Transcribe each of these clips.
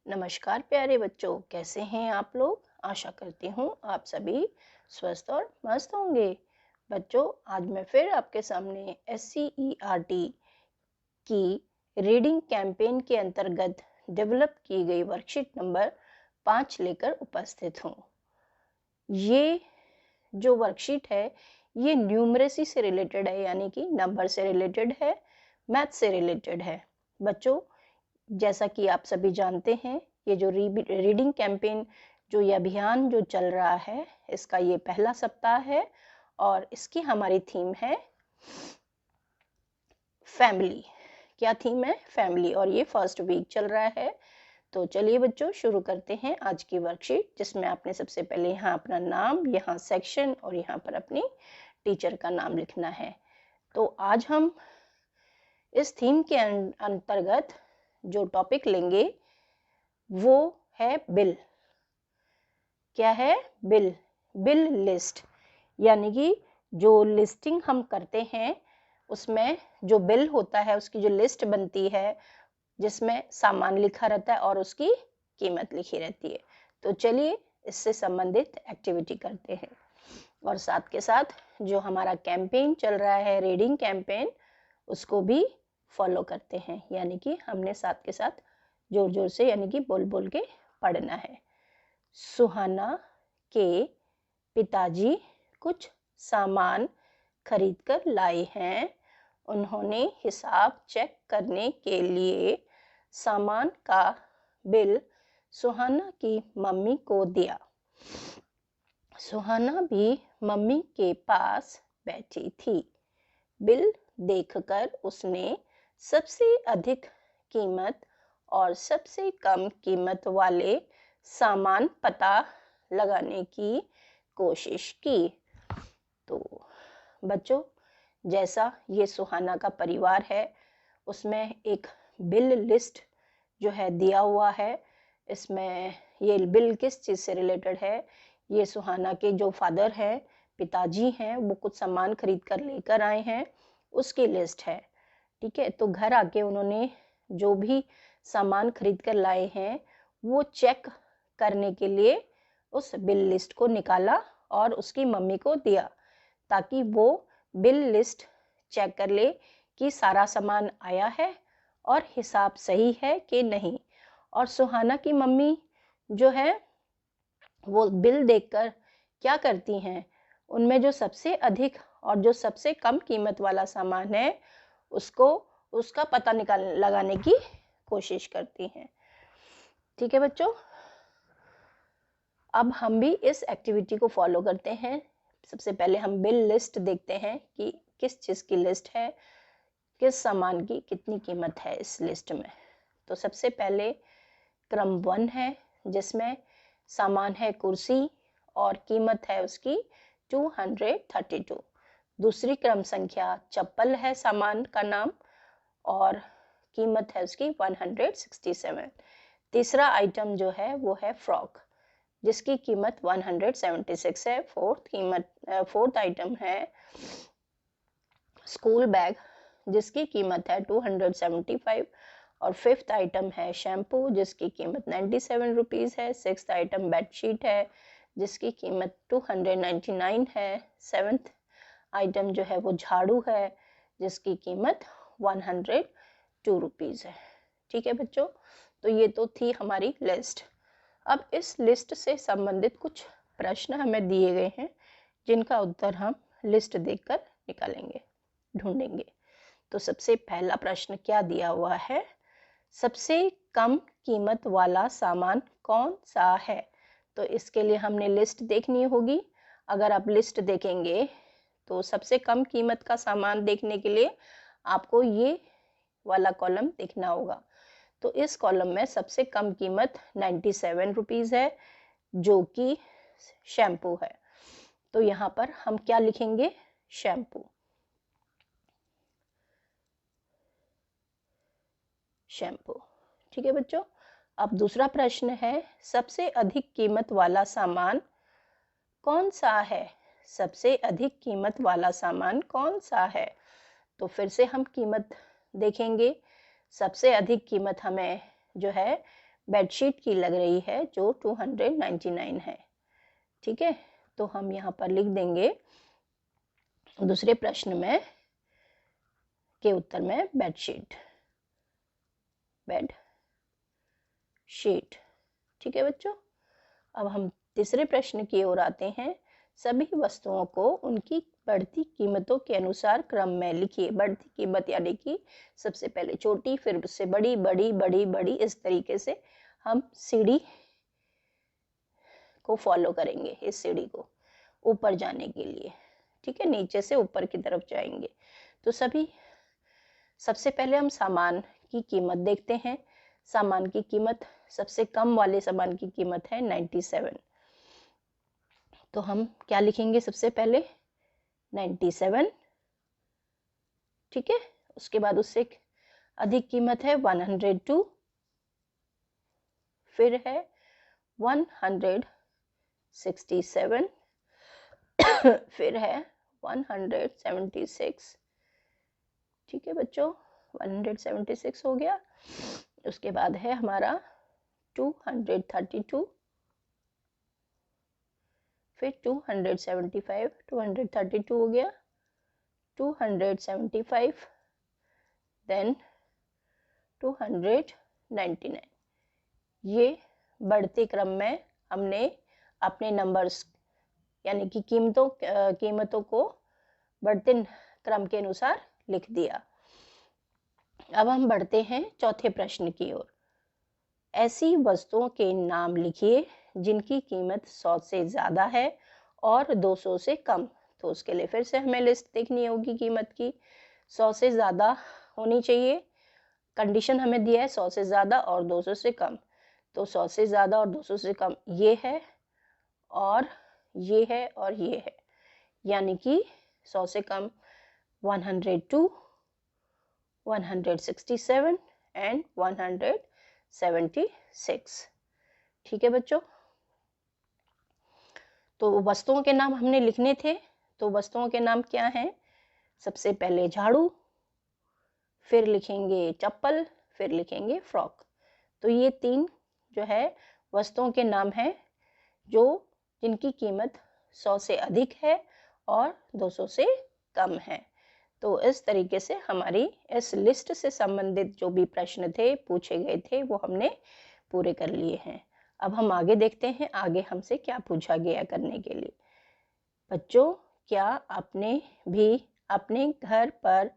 नमस्कार प्यारे बच्चों, कैसे हैं आप लोग। आशा करती हूँ आप सभी स्वस्थ और मस्त होंगे। बच्चों, आज मैं फिर आपके सामने SCERT की रीडिंग कैंपेन के अंतर्गत डेवलप की गई वर्कशीट नंबर 5 लेकर उपस्थित हूँ। ये जो वर्कशीट है ये न्यूमरेसी से रिलेटेड है, यानी कि नंबर से रिलेटेड है, मैथ से रिलेटेड है। बच्चों, जैसा कि आप सभी जानते हैं, ये जो रीडिंग कैंपेन, जो ये अभियान जो चल रहा है, इसका ये पहला सप्ताह है और इसकी हमारी थीम है फैमिली। क्या थीम है? फैमिली। और ये फर्स्ट वीक चल रहा है। तो चलिए बच्चों, शुरू करते हैं आज की वर्कशीट, जिसमें आपने सबसे पहले यहाँ अपना नाम, यहाँ सेक्शन और यहाँ पर अपनी टीचर का नाम लिखना है। तो आज हम इस थीम के अंतर्गत जो टॉपिक लेंगे वो है बिल। क्या है? बिल। बिल लिस्ट, यानी कि जो लिस्टिंग हम करते हैं उसमें जो बिल होता है उसकी जो लिस्ट बनती है, जिसमें सामान लिखा रहता है और उसकी कीमत लिखी रहती है। तो चलिए इससे संबंधित एक्टिविटी करते हैं और साथ के साथ जो हमारा कैंपेन चल रहा है, रीडिंग कैंपेन, उसको भी फॉलो करते हैं। यानी कि हमने साथ के साथ जोर जोर से, यानी कि बोल बोल के पढ़ना है। सुहाना के पिताजी कुछ सामान खरीद कर लाए हैं। उन्होंने हिसाब चेक करने के लिए सामान का बिल सुहाना की मम्मी को दिया। सुहाना भी मम्मी के पास बैठी थी। बिल देखकर उसने सबसे अधिक कीमत और सबसे कम कीमत वाले सामान पता लगाने की कोशिश की। तो बच्चों, जैसा ये सुहाना का परिवार है, उसमें एक बिल लिस्ट जो है दिया हुआ है। इसमें ये बिल किस चीज़ से रिलेटेड है? ये सुहाना के जो फादर हैं, पिताजी हैं, वो कुछ सामान खरीद कर लेकर आए हैं, उसकी लिस्ट है। ठीक है, तो घर आके उन्होंने जो भी सामान खरीद कर लाए हैं वो चेक करने के लिए उस बिल लिस्ट को निकाला और उसकी मम्मी को दिया, ताकि वो बिल लिस्ट चेक कर ले कि सारा सामान आया है और हिसाब सही है कि नहीं। और सुहाना की मम्मी जो है वो बिल देखकर क्या करती हैं, उनमें जो सबसे अधिक और जो सबसे कम कीमत वाला सामान है उसको उसका पता लगाने की कोशिश करती हैं। ठीक है बच्चों, अब हम भी इस एक्टिविटी को फॉलो करते हैं। सबसे पहले हम बिल लिस्ट देखते हैं कि किस चीज़ की लिस्ट है, किस सामान की कितनी कीमत है इस लिस्ट में। तो सबसे पहले क्रम 1 है, जिसमें सामान है कुर्सी और कीमत है उसकी 232। दूसरी क्रम संख्या चप्पल है, सामान का नाम, और कीमत है उसकी 167। तीसरा आइटम जो है वो है फ्रॉक, जिसकी कीमत 176 है। फोर्थ आइटम है स्कूल बैग, जिसकी कीमत है 275। और फिफ्थ आइटम है शैम्पू, जिसकी कीमत 97 रुपीज़ है। सिक्स्थ आइटम बेडशीट है, जिसकी कीमत 299 है। सेवन्थ आइटम जो है वो झाड़ू है, जिसकी कीमत 102 रुपीज़ है। ठीक है बच्चों, तो ये तो थी हमारी लिस्ट। अब इस लिस्ट से संबंधित कुछ प्रश्न हमें दिए गए हैं, जिनका उत्तर हम लिस्ट देखकर निकालेंगे, ढूंढेंगे। तो सबसे पहला प्रश्न क्या दिया हुआ है? सबसे कम कीमत वाला सामान कौन सा है? तो इसके लिए हमने लिस्ट देखनी होगी। अगर आप लिस्ट देखेंगे तो सबसे कम कीमत का सामान देखने के लिए आपको ये वाला कॉलम देखना होगा। तो इस कॉलम में सबसे कम कीमत 97 रुपीज़ है, जो कि शैम्पू है। तो यहाँ पर हम क्या लिखेंगे? शैम्पू। शैम्पू। ठीक है बच्चों, अब दूसरा प्रश्न है, सबसे अधिक कीमत वाला सामान कौन सा है? सबसे अधिक कीमत वाला सामान कौन सा है? तो फिर से हम कीमत देखेंगे। सबसे अधिक कीमत हमें जो है बेडशीट की लग रही है जो 299 है। ठीक है, तो हम यहाँ पर लिख देंगे दूसरे प्रश्न में के उत्तर में बेडशीट, बेड शीट। ठीक है बच्चों, अब हम तीसरे प्रश्न की ओर आते हैं। सभी वस्तुओं को उनकी बढ़ती कीमतों के अनुसार क्रम में लिखिए। बढ़ती कीमत यानी कि सबसे पहले छोटी, फिर उससे बड़ी, बड़ी, बड़ी, बड़ी, इस तरीके से हम सीढ़ी को फॉलो करेंगे, इस सीढ़ी को ऊपर जाने के लिए। ठीक है, नीचे से ऊपर की तरफ जाएंगे। तो सबसे पहले हम सामान की कीमत देखते हैं। सामान की कीमत, सबसे कम वाले सामान की कीमत है 97। तो हम क्या लिखेंगे सबसे पहले? 97। ठीक है, उसके बाद उससे अधिक कीमत है 102, फिर है 167, फिर है 176। ठीक है बच्चों, 176 हो गया। उसके बाद है हमारा 232, फिर 275, 232 हो गया, 275, देन 299। ये बढ़ते क्रम में हमने अपने नंबर्स यानी कि कीमतों को बढ़ते क्रम के अनुसार लिख दिया। अब हम बढ़ते हैं चौथे प्रश्न की ओर। ऐसी वस्तुओं के नाम लिखिए जिनकी कीमत 100 से ज़्यादा है और 200 से कम। तो उसके लिए फिर से हमें लिस्ट देखनी होगी कीमत की। 100 से ज़्यादा होनी चाहिए, कंडीशन हमें दिया है 100 से ज़्यादा और 200 से कम। तो 100 से ज़्यादा और 200 से कम ये है और ये है और ये है, यानी कि 100 से कम 102, 167 एंड 176। ठीक है बच्चों, तो वस्तुओं के नाम हमने लिखने थे। तो वस्तुओं के नाम क्या हैं? सबसे पहले झाड़ू, फिर लिखेंगे चप्पल, फिर लिखेंगे फ्रॉक। तो ये 3 जो है वस्तुओं के नाम हैं जो जिनकी कीमत 100 से अधिक है और 200 से कम है। तो इस तरीके से हमारी इस लिस्ट से संबंधित जो भी प्रश्न थे, पूछे गए थे, वो हमने पूरे कर लिए हैं। अब हम आगे देखते हैं आगे हमसे क्या पूछा गया करने के लिए। बच्चों, क्या आपने भी अपने घर पर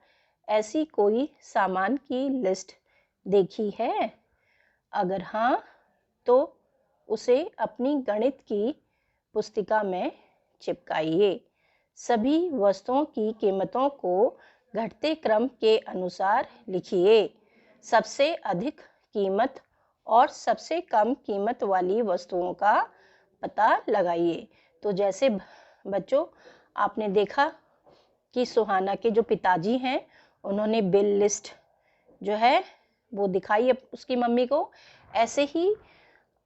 ऐसी कोई सामान की लिस्ट देखी है? अगर हाँ, तो उसे अपनी गणित की पुस्तिका में चिपकाइए। सभी वस्तुओं की कीमतों को घटते क्रम के अनुसार लिखिए। सबसे अधिक कीमत और सबसे कम कीमत वाली वस्तुओं का पता लगाइए। तो जैसे बच्चों आपने देखा कि सुहाना के जो पिताजी हैं उन्होंने बिल लिस्ट जो है वो दिखाई उसकी मम्मी को। ऐसे ही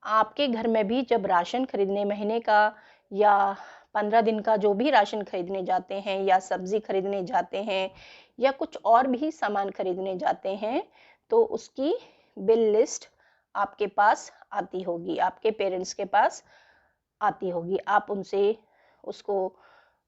आपके घर में भी जब राशन खरीदने महीने का या 15 दिन का जो भी राशन खरीदने जाते हैं या सब्जी खरीदने जाते हैं या कुछ और भी सामान खरीदने जाते हैं, तो उसकी बिल लिस्ट आपके पास आती होगी, आपके पेरेंट्स के पास आती होगी। आप उनसे उसको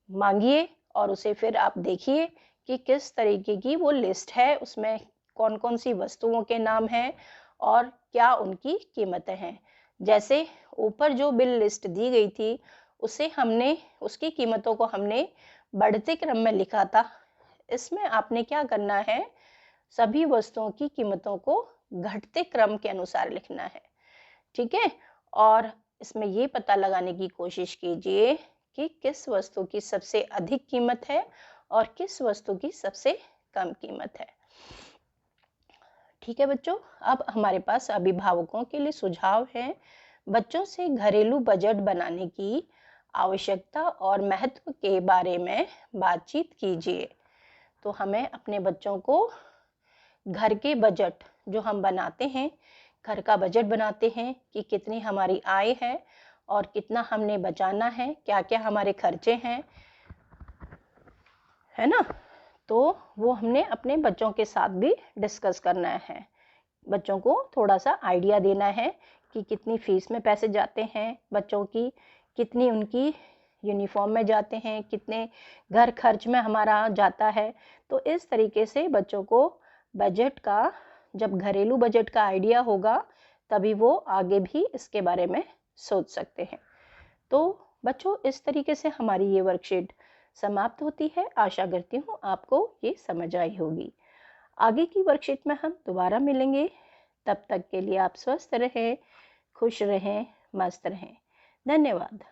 मांगिए और उसे फिर आप देखिए कि किस तरीके की वो लिस्ट है, उसमें कौन कौन सी वस्तुओं के नाम हैं और क्या उनकी कीमतें हैं। जैसे ऊपर जो बिल लिस्ट दी गई थी उसकी कीमतों को हमने बढ़ते क्रम में लिखा था। इसमें आपने क्या करना है, सभी वस्तुओं की कीमतों को घटते क्रम के अनुसार लिखना है। ठीक है, और इसमें ये पता लगाने की कोशिश कीजिए कि किस वस्तु की सबसे अधिक कीमत है और किस वस्तु की सबसे कम कीमत है। ठीक है बच्चों, अब हमारे पास अभिभावकों के लिए सुझाव है। बच्चों से घरेलू बजट बनाने की आवश्यकता और महत्व के बारे में बातचीत कीजिए। तो हमें अपने बच्चों को घर के बजट जो हम बनाते हैं, घर का बजट बनाते हैं कि कितनी हमारी आय है और कितना हमने बचाना है, क्या क्या हमारे खर्चे हैं, है ना। तो वो हमने अपने बच्चों के साथ भी डिस्कस करना है। बच्चों को थोड़ा सा आइडिया देना है कि कितनी फ़ीस में पैसे जाते हैं बच्चों की, कितनी उनकी यूनिफॉर्म में जाते हैं, कितने घर खर्च में हमारा जाता है। तो इस तरीके से बच्चों को बजट का, जब घरेलू बजट का आइडिया होगा तभी वो आगे भी इसके बारे में सोच सकते हैं। तो बच्चों, इस तरीके से हमारी ये वर्कशीट समाप्त होती है। आशा करती हूँ आपको ये समझ आई होगी। आगे की वर्कशीट में हम दोबारा मिलेंगे। तब तक के लिए आप स्वस्थ रहें, खुश रहें, मस्त रहें। धन्यवाद।